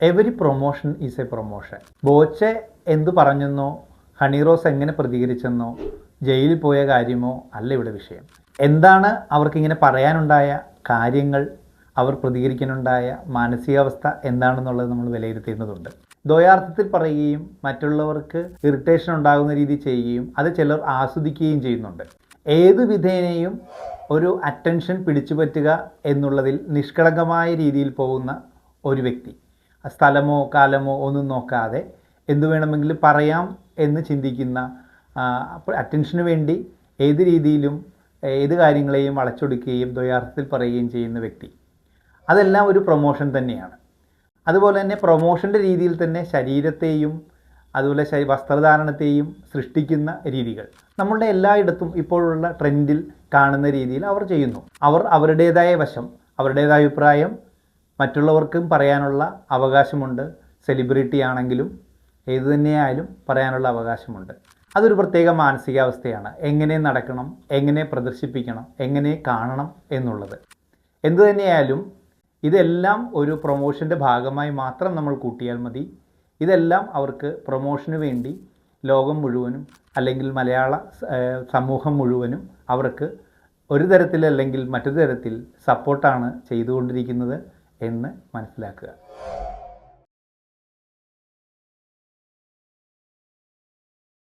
Every promotion is A promotion. Boche എന്തു പറഞ്ഞെന്നോ ഹണി റോസ് എങ്ങനെ പ്രതികരിച്ചെന്നോ ജയിലിൽ പോയ കാര്യമോ അല്ല ഇവിടെ വിഷയം. എന്താണ് അവർക്കിങ്ങനെ പറയാനുണ്ടായ കാര്യങ്ങൾ, അവർ പ്രതികരിക്കാനുണ്ടായ മാനസികാവസ്ഥ എന്താണെന്നുള്ളത് നമ്മൾ വിലയിരുത്തേണ്ടതുണ്ട്. ദ്വയാർത്ഥത്തിൽ പറയുകയും മറ്റുള്ളവർക്ക് ഇറിറ്റേഷൻ ഉണ്ടാകുന്ന രീതി ചെയ്യുകയും അത് ചിലർ ആസ്വദിക്കുകയും ചെയ്യുന്നുണ്ട്. ഏതു വിധേനയും ഒരു അറ്റൻഷൻ പിടിച്ചു പറ്റുക എന്നുള്ളതിൽ നിഷ്കളങ്കമായ രീതിയിൽ പോകുന്ന ഒരു വ്യക്തി, സ്ഥലമോ കാലമോ ഒന്നും നോക്കാതെ എന്തു വേണമെങ്കിലും പറയാം എന്ന് ചിന്തിക്കുന്ന, അറ്റൻഷന് വേണ്ടി ഏത് രീതിയിലും ഏത് കാര്യങ്ങളെയും വളച്ചൊടുക്കുകയും ദ്വയാർത്ഥത്തിൽ പറയുകയും ചെയ്യുന്ന വ്യക്തി, അതെല്ലാം ഒരു പ്രൊമോഷൻ തന്നെയാണ്. അതുപോലെ തന്നെ പ്രൊമോഷൻ്റെ രീതിയിൽ തന്നെ ശരീരത്തെയും അതുപോലെ വസ്ത്രധാരണത്തെയും സൃഷ്ടിക്കുന്ന രീതികൾ നമ്മളുടെ എല്ലായിടത്തും ഇപ്പോഴുള്ള ട്രെൻഡിൽ കാണുന്ന രീതിയിൽ അവർ ചെയ്യുന്നു. അവർ അവരുടേതായ വശം, അവരുടേതായ അഭിപ്രായം മറ്റുള്ളവർക്കും പറയാനുള്ള അവകാശമുണ്ട്. സെലിബ്രിറ്റി ആണെങ്കിലും ഏതു തന്നെയായാലും പറയാനുള്ള അവകാശമുണ്ട്. അതൊരു പ്രത്യേക മാനസികാവസ്ഥയാണ്. എങ്ങനെ നടക്കണം, എങ്ങനെ പ്രദർശിപ്പിക്കണം, എങ്ങനെ കാണണം എന്നുള്ളത്. എന്തു തന്നെയായാലും ഇതെല്ലാം ഒരു പ്രൊമോഷൻ്റെ ഭാഗമായി മാത്രം നമ്മൾ കൂട്ടിയാൽ മതി. ഇതെല്ലാം അവർക്ക് പ്രൊമോഷന് വേണ്ടി ലോകം മുഴുവനും അല്ലെങ്കിൽ മലയാള സമൂഹം മുഴുവനും അവർക്ക് ഒരു തരത്തിൽ അല്ലെങ്കിൽ മറ്റൊരു തരത്തിൽ സപ്പോർട്ടാണ് ചെയ്തുകൊണ്ടിരിക്കുന്നത് എന്ന് മനസ്സിലാക്കുക.